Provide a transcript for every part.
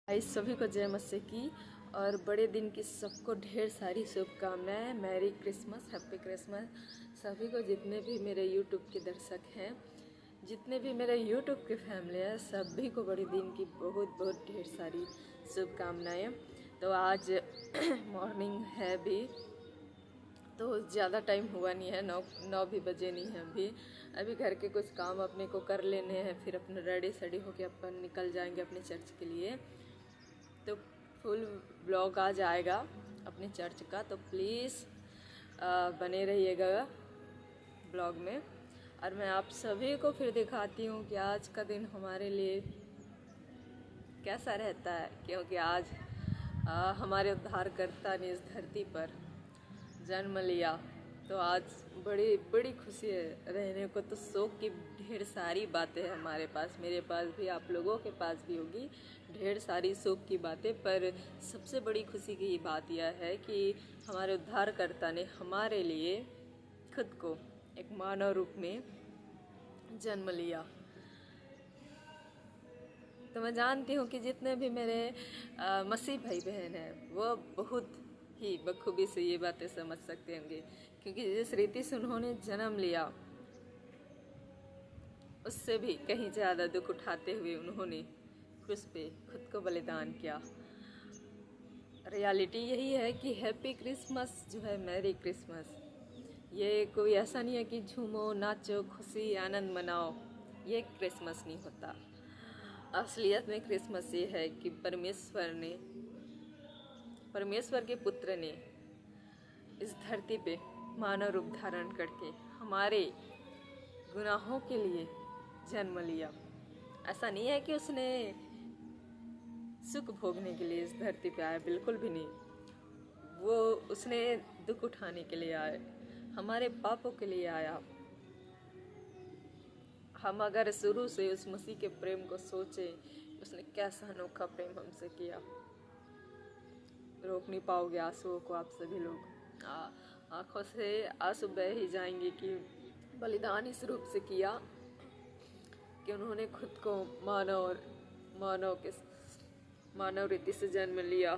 भाई सभी को जय मसीह की और बड़े दिन की सबको ढेर सारी शुभकामनाएं। मैरी क्रिसमस, हैप्पी क्रिसमस सभी को। जितने भी मेरे यूट्यूब के दर्शक हैं, जितने भी मेरे यूट्यूब के फैमिली हैं, सभी को बड़े दिन की बहुत बहुत ढेर सारी शुभकामनाएं। तो आज मॉर्निंग है भी, तो ज़्यादा टाइम हुआ नहीं है, नौ भी बजे नहीं है अभी घर के कुछ काम अपने को कर लेने हैं, फिर अपने रेडी सेडी होके अपन निकल जाएंगे अपने चर्च के लिए। तो फुल ब्लॉग आज आएगा अपने चर्च का, तो प्लीज़ बने रहिएगा ब्लॉग में। और मैं आप सभी को फिर दिखाती हूँ कि आज का दिन हमारे लिए कैसा रहता है, क्योंकि आज हमारे उद्धारकर्ता ने इस धरती पर जन्म लिया। तो आज बड़ी बड़ी खुशी है रहने को। तो शोक की ढेर सारी बातें हैं हमारे पास, मेरे पास भी, आप लोगों के पास भी होगी ढेर सारी शोक की बातें। पर सबसे बड़ी खुशी की बात यह है कि हमारे उद्धारकर्ता ने हमारे लिए खुद को एक मानव रूप में जन्म लिया। तो मैं जानती हूँ कि जितने भी मेरे मसीह भाई बहन हैं वो बहुत ही बखूबी से ये बातें समझ सकते होंगे, क्योंकि जिस रीति से उन्होंने जन्म लिया उससे भी कहीं ज़्यादा दुख उठाते हुए उन्होंने क्रूस पे खुद को बलिदान किया। रियलिटी यही है कि हैप्पी क्रिसमस जो है, मैरी क्रिसमस, ये कोई ऐसा नहीं है कि झूमो नाचो खुशी आनंद मनाओ, ये क्रिसमस नहीं होता। असलियत में क्रिसमस ये है कि परमेश्वर के पुत्र ने इस धरती पे मानव रूप धारण करके हमारे गुनाहों के लिए जन्म लिया। ऐसा नहीं है कि उसने सुख भोगने के लिए इस धरती पे आया, बिल्कुल भी नहीं। वो उसने दुख उठाने के लिए आया, हमारे पापों के लिए आया। हम अगर शुरू से उस मसीह के प्रेम को सोचे, उसने कैसा अनोखा प्रेम हमसे किया, रोक नहीं पाओगे आंसुओं को आप सभी लोग। आँखों से आंसू बह ही जाएंगे कि बलिदान इस रूप से किया कि उन्होंने खुद को मानव रीति से जन्म लिया,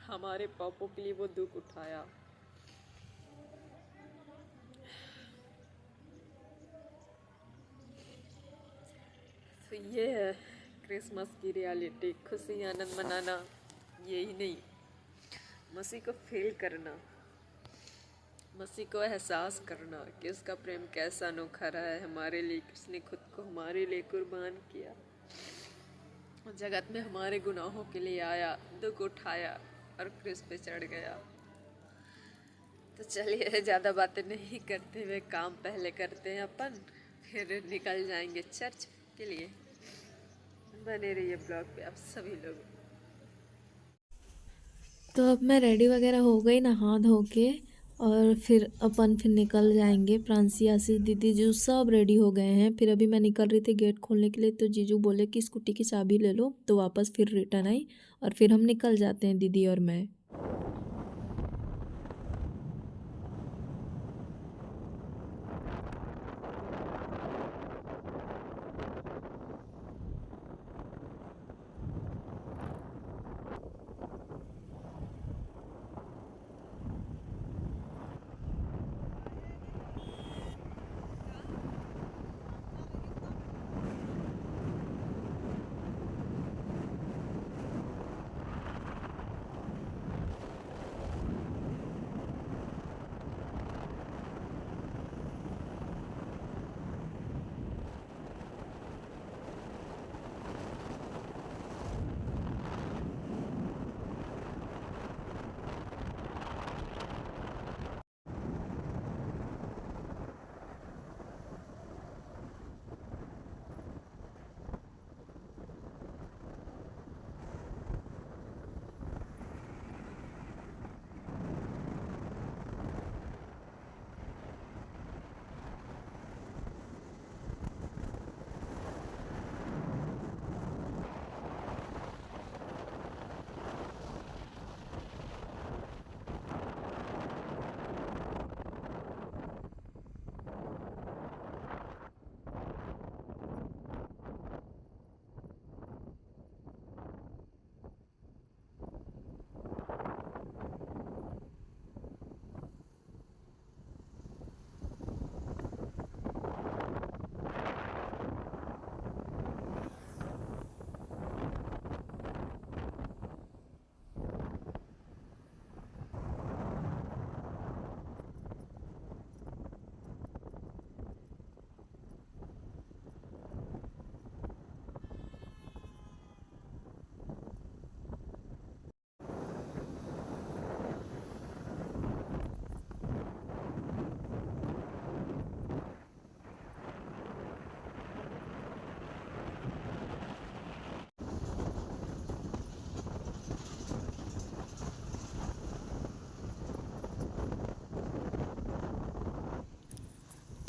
हमारे पापों के लिए वो दुख उठाया। तो ये है क्रिसमस की रियलिटी। खुशी आनंद मनाना यही नहीं, मसीह को फील करना, मसीह को एहसास करना कि उसका प्रेम कैसा अनोखा रहा है हमारे लिए, कि उसने खुद को हमारे लिए कुर्बान किया, जगत में हमारे गुनाहों के लिए आया, दुख उठाया और क्रूस पे चढ़ गया। तो चलिए ज़्यादा बातें नहीं करते हुए काम पहले करते हैं अपन, फिर निकल जाएंगे चर्च के लिए। बने रहिए ब्लॉग पे आप सभी लोग। तो अब मैं रेडी वगैरह हो गई नहा धो के, और फिर अपन फिर निकल जाएंगे। प्रांसी आशीष दीदी जीजू सब रेडी हो गए हैं। फिर अभी मैं निकल रही थी गेट खोलने के लिए, तो जीजू बोले कि स्कूटी की चाबी ले लो, तो वापस फिर रिटर्न आई और फिर हम निकल जाते हैं दीदी और मैं।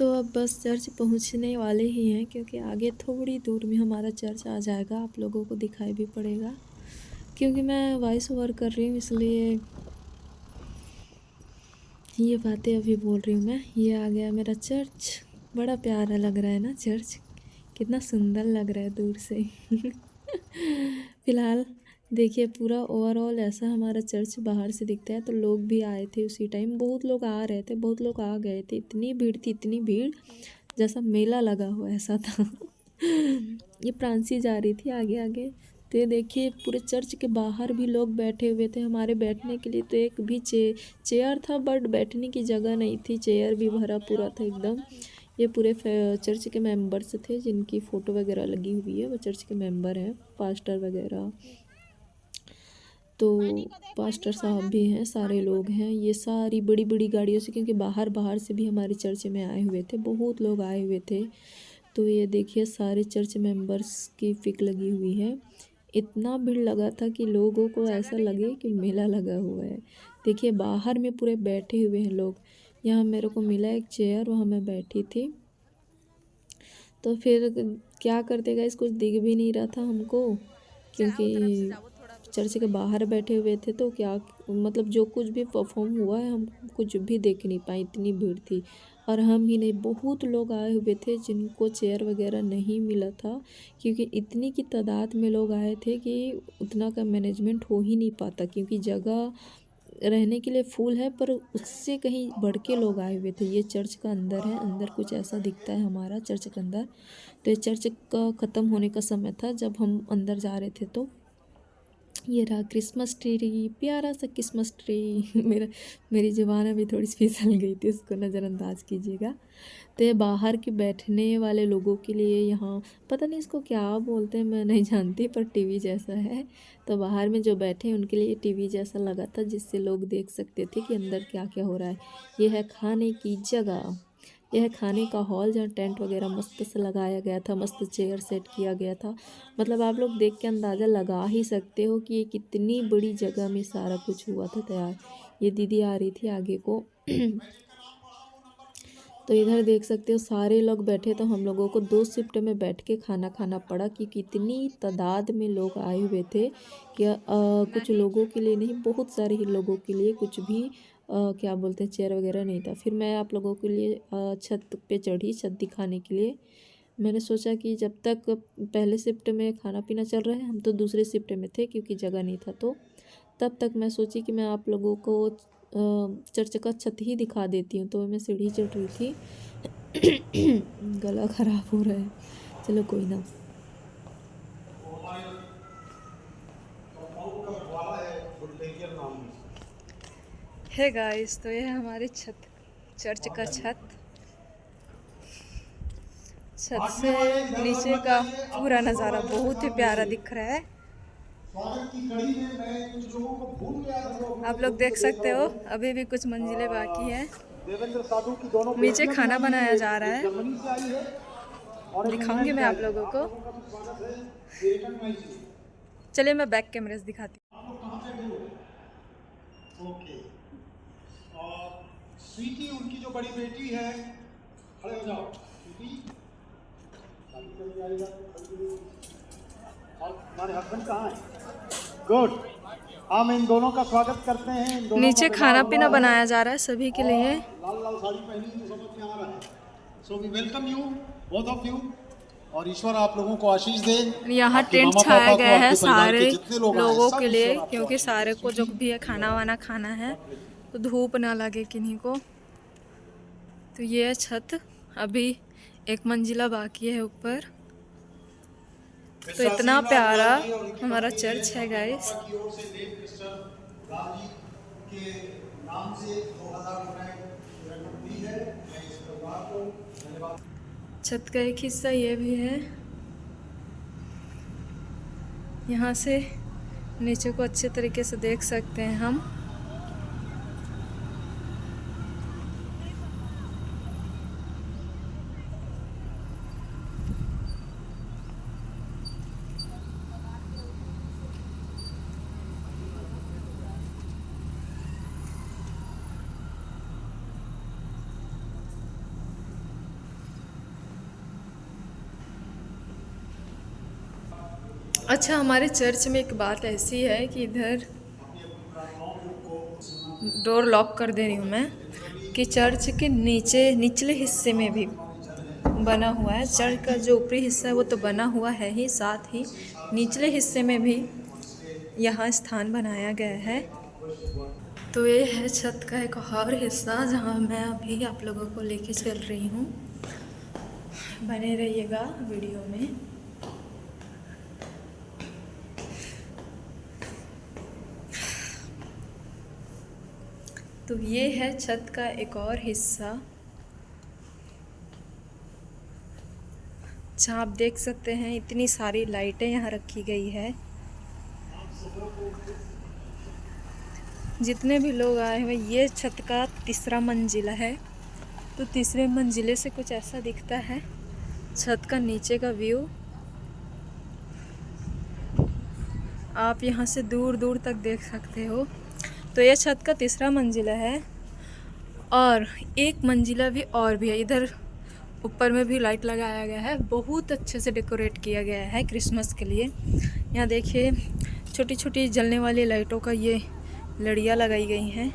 तो अब बस चर्च पहुंचने वाले ही हैं, क्योंकि आगे थोड़ी दूर में हमारा चर्च आ जाएगा। आप लोगों को दिखाई भी पड़ेगा, क्योंकि मैं वॉइस ओवर कर रही हूँ, इसलिए ये बातें अभी बोल रही हूँ मैं। ये आ गया मेरा चर्च। बड़ा प्यारा लग रहा है ना चर्च, कितना सुंदर लग रहा है दूर से। फिलहाल देखिए, पूरा ओवरऑल ऐसा हमारा चर्च बाहर से दिखता है। तो लोग भी आए थे उसी टाइम, बहुत लोग आ रहे थे, बहुत लोग आ गए थे। इतनी भीड़ थी, इतनी भीड़, जैसा मेला लगा हुआ ऐसा था। ये प्रांसी जा रही थी आगे आगे। तो ये देखिए, पूरे चर्च के बाहर भी लोग बैठे हुए थे हमारे बैठने के लिए। तो एक भी चेयर था, बट बैठने की जगह नहीं थी। चेयर भी भरा पूरा था एकदम। ये पूरे चर्च के मेंबर्स थे, जिनकी फ़ोटो वगैरह लगी हुई है, वो चर्च के मेंबर हैं, पास्टर वगैरह। तो पास्टर साहब भी हैं, सारे लोग हैं। ये सारी बड़ी बड़ी गाड़ियों से, क्योंकि बाहर बाहर से भी हमारे चर्च में आए हुए थे, बहुत लोग आए हुए थे। तो ये देखिए, सारे चर्च मेंबर्स की पिक लगी हुई है। इतना भीड़ लगा था कि लोगों को ऐसा लगे कि मेला लगा हुआ है। देखिए, बाहर में पूरे बैठे हुए हैं लोग। यहाँ मेरे को मिला एक चेयर, वहाँ मैं बैठी थी। तो फिर क्या करते गाइस, कुछ दिख भी नहीं रहा था हमको, क्योंकि चर्च के बाहर बैठे हुए थे। तो क्या मतलब, जो कुछ भी परफॉर्म हुआ है हम कुछ भी देख नहीं पाए, इतनी भीड़ थी। और हम ही नहीं, बहुत लोग आए हुए थे जिनको चेयर वगैरह नहीं मिला था, क्योंकि इतनी की तादाद में लोग आए थे कि उतना का मैनेजमेंट हो ही नहीं पाता, क्योंकि जगह रहने के लिए फुल है, पर उससे कहीं बढ़ के लोग आए हुए थे। ये चर्च का अंदर है, अंदर कुछ ऐसा दिखता है हमारा चर्च के अंदर। तो ये चर्च का ख़त्म होने का समय था जब हम अंदर जा रहे थे। तो ये रहा क्रिसमस ट्री, प्यारा सा क्रिसमस ट्री। मेरी ज़ुबान अभी थोड़ी सी फिसल गई थी, उसको नज़रअंदाज कीजिएगा। तो ये बाहर के बैठने वाले लोगों के लिए, यहाँ पता नहीं इसको क्या बोलते हैं, मैं नहीं जानती, पर टीवी जैसा है। तो बाहर में जो बैठे हैं उनके लिए टीवी जैसा लगा था, जिससे लोग देख सकते थे कि अंदर क्या क्या हो रहा है। ये है खाने की जगह, यह खाने का हॉल, जहाँ टेंट वगैरह मस्त से लगाया गया था, मस्त चेयर सेट किया गया था। मतलब आप लोग देख के अंदाज़ा लगा ही सकते हो कि ये कितनी बड़ी जगह में सारा कुछ हुआ था तैयार। ये दीदी आ रही थी आगे को। तो इधर देख सकते हो सारे लोग बैठे। तो हम लोगों को 2 शिफ्ट में बैठ के खाना खाना पड़ा, क्योंकि इतनी तादाद में लोग आए हुए थे कि कुछ लोगों के लिए नहीं, बहुत सारे ही लोगों के लिए कुछ भी क्या बोलते हैं, चेयर वगैरह नहीं था। फिर मैं आप लोगों के लिए छत पे चढ़ी, छत दिखाने के लिए। मैंने सोचा कि जब तक पहले शिफ्ट में खाना पीना चल रहा है, हम तो दूसरे शिफ्ट में थे क्योंकि जगह नहीं था। तो तब तक मैं सोची कि मैं आप लोगों को चर्च का छत ही दिखा देती हूँ। तो मैं सीढ़ी चढ़ रही थी। गला ख़राब हो रहा है, चलो कोई ना। है गाइस, तो ये है हमारी छत, चर्च का छत। छत से नीचे का पूरा नज़ारा बहुत ही प्यारा दिख रहा है। आप लोग देख सकते हो, अभी भी कुछ मंजिलें बाकी हैं। नीचे खाना बनाया जा रहा है, दिखाऊंगी मैं आप लोगों को। चलिए मैं बैक कैमरे से दिखाती हूँ। ओके, और स्वीटी उनकी जो बड़ी बेटी है, खड़े हो जाओ स्वीटी। और हमारे हस्बैंड कहाँ हैं? गुड, हम इन दोनों का स्वागत करते हैं। नीचे खाना पीना बनाया जा रहा है सभी के लिए। लाल लाल साड़ी पहनी तो समझ में आ रहा है। So we welcome you both of you, और ईश्वर आप लोगों को आशीष दे। यहाँ टेंट छाया गया है सारे लोगों के लिए, क्योंकि सारे को जो भी है खाना वाना खाना है, तो धूप ना लगे किन्हीं को। तो ये है छत, अभी एक मंजिला बाकी है ऊपर। तो इतना प्यारा हमारा चर्च है गाइस। छत का एक हिस्सा ये भी है। यहाँ से नीचे को अच्छे तरीके से देख सकते हैं हम। अच्छा, हमारे चर्च में एक बात ऐसी है कि इधर डोर लॉक कर दे रही हूँ मैं कि चर्च के निचले हिस्से में भी बना हुआ है। चर्च का जो ऊपरी हिस्सा है वो तो बना हुआ है ही, साथ ही निचले हिस्से में भी यहाँ स्थान बनाया गया है। तो ये है छत का एक और हिस्सा जहाँ मैं अभी आप लोगों को लेके चल रही हूँ। बने रहिएगा वीडियो में। तो ये है छत का एक और हिस्सा जहाँ आप देख सकते हैं इतनी सारी लाइटें यहाँ रखी गई है। जितने भी लोग आए हुए, ये छत का तीसरा मंजिला है। तो तीसरे मंजिले से कुछ ऐसा दिखता है छत का नीचे का व्यू। आप यहाँ से दूर दूर तक देख सकते हो। तो ये छत का तीसरा मंजिला है और एक मंजिला भी और भी है। इधर ऊपर में भी लाइट लगाया गया है, बहुत अच्छे से डेकोरेट किया गया है क्रिसमस के लिए। यहाँ देखिए छोटी छोटी जलने वाली लाइटों का ये लड़ियाँ लगाई गई हैं,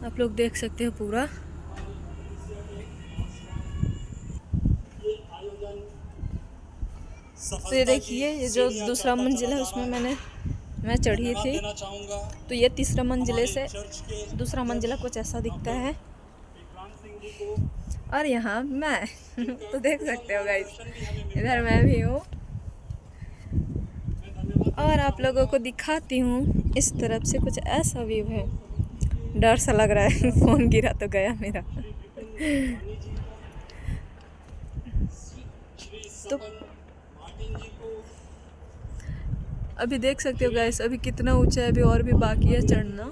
आप लोग देख सकते हो पूरा। तो ये देखिए, ये जो दूसरा मंजिला है उसमें मैं चढ़ी थी। तो ये तीसरा मंजिले से दूसरा मंजिला कुछ ऐसा दिखता है। और यहाँ मैं तो देख सकते हो गाइस, इधर मैं भी हूँ और आप लोगों को दिखाती हूँ। इस तरफ से कुछ ऐसा व्यू है, डर सा लग रहा है फ़ोन गिरा तो गया मेरा। तो अभी देख सकते हो गाइस, अभी कितना ऊंचा है, अभी और भी बाकी है चढ़ना।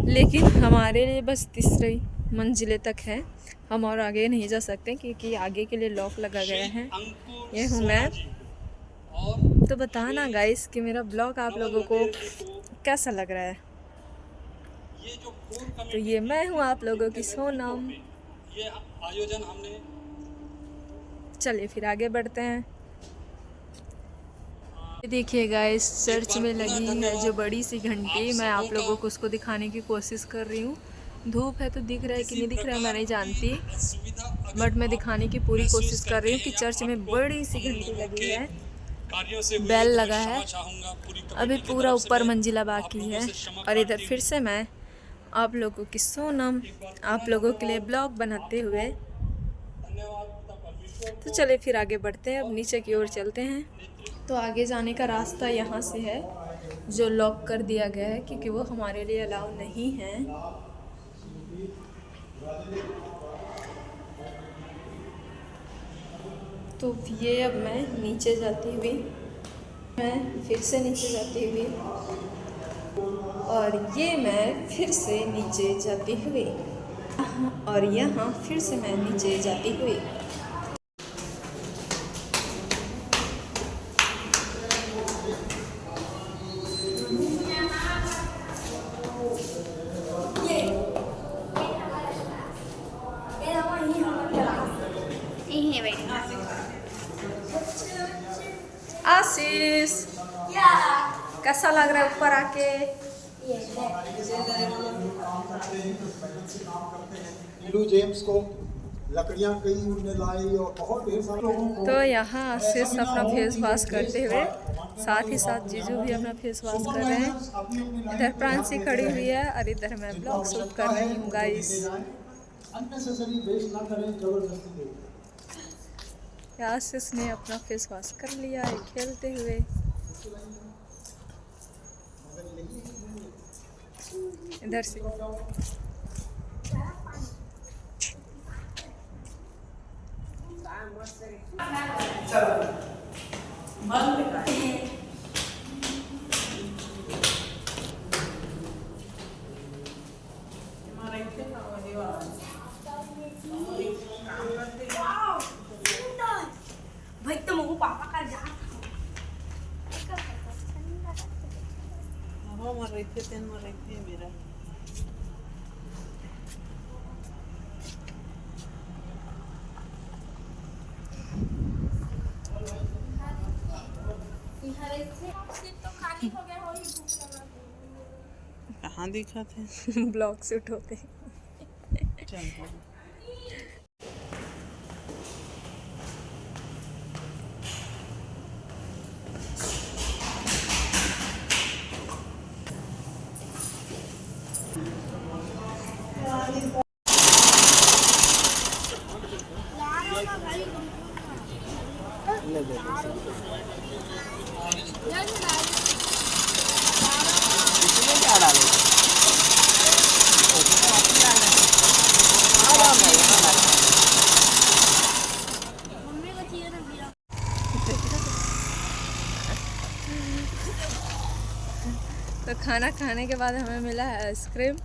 लेकिन हमारे लिए बस तीसरी मंजिले तक है, हम और आगे नहीं जा सकते क्योंकि आगे के लिए लॉक लगा गया है। ये हूँ मैं। तो बताना गाइस कि मेरा ब्लॉग आप लोगों को कैसा लग रहा है। तो ये मैं हूँ आप लोगों की सोनम। ये आयोजन हमने, चलिए फिर आगे बढ़ते हैं। देखिए गाइस, चर्च में लगी है जो बड़ी सी घंटी, मैं आप लोगों को उसको दिखाने की कोशिश कर रही हूँ। धूप है तो दिख रहा है कि नहीं दिख रहा है मैं नहीं जानती, बट मैं दिखाने की पूरी कोशिश कर रही हूँ कि चर्च में बड़ी सी घंटी लगी है, बेल लगा है। अभी पूरा ऊपर मंजिला बाकी है। और इधर फिर से मैं आप लोगों की सोनम आप लोगों के लिए ब्लॉग बनाते हुए। तो चलिए फिर आगे बढ़ते हैं, अब नीचे की ओर चलते हैं। तो आगे जाने का रास्ता यहाँ से है जो लॉक कर दिया गया है क्योंकि वो हमारे लिए अलाउ नहीं है। तो ये अब मैं नीचे जाती हुई, मैं फिर से नीचे जाती हुई और ये मैं फिर से नीचे जाती हुई और यहाँ फिर से मैं नीचे जाती हुई। आशीष, कैसा लग रहा है ऊपर आके? जेम्स को लकड़ियां कई उनने लाई और बहुत ढेर सारे लोगों को। तो यहाँ आशीष अपना फेस वॉश करते हुए, साथ ही साथ जीजू भी अपना फेस वॉश कर रहे हैं। इधर प्रांसी खड़ी हुई है और इधर मैं ब्लॉग शूट कर रही हूँ गाइस। अननेसेसरी वेस्ट ना करें, जबरदस्ती दो। आशीष ने अपना फेस वॉश कर लिया है खेलते हुए। इधर से भाई तो मुझे पापा का जा मेरा कहाँ दिखा थे? ब्लॉग शूट होते। चल तो खाना खाने के बाद हमें मिला है आइसक्रीम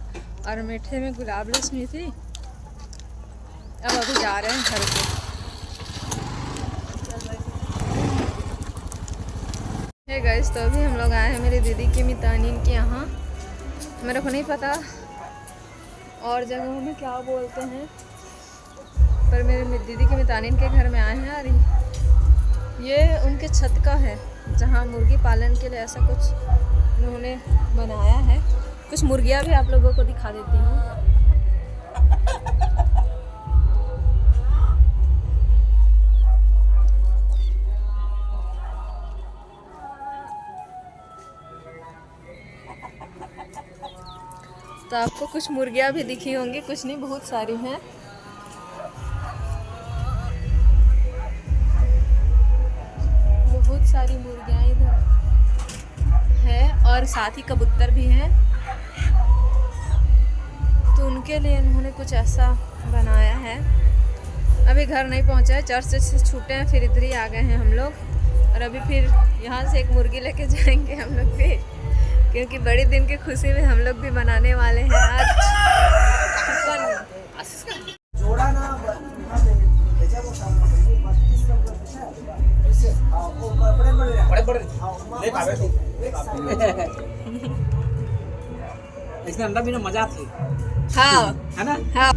और मीठे में गुलाब रसमी थी। अब अभी जा रहे हैं घर पे। हे गाइस, तो अभी हम लोग आए हैं मेरी दीदी की मितानिन के यहाँ। मेरे को नहीं पता और जगहों में क्या बोलते हैं, पर मेरी दीदी की मितानिन के घर में आए हैं। और ये उनके छत का है जहाँ मुर्गी पालन के लिए ऐसा कुछ उन्होंने बनाया है। कुछ मुर्गियाँ भी आप लोगों को दिखा देती हूँ। तो आपको कुछ मुर्गियाँ भी दिखी होंगी, कुछ नहीं, बहुत सारी हैं। बहुत सारी मुर्गियाँ इधर है और साथ ही कबूतर भी हैं। तो उनके लिए इन्होंने कुछ ऐसा बनाया है। अभी घर नहीं पहुंचा है, चर्च से छूटे हैं, फिर इधर ही आ गए हैं हम लोग। और अभी फिर यहाँ से एक मुर्गी लेके जाएंगे हम लोग भी, क्योंकि बड़े दिन की खुशी में हम लोग भी बनाने वाले हैं आज इसमें अंडा भी ना मजा थी। हाँ है ना? हाँ।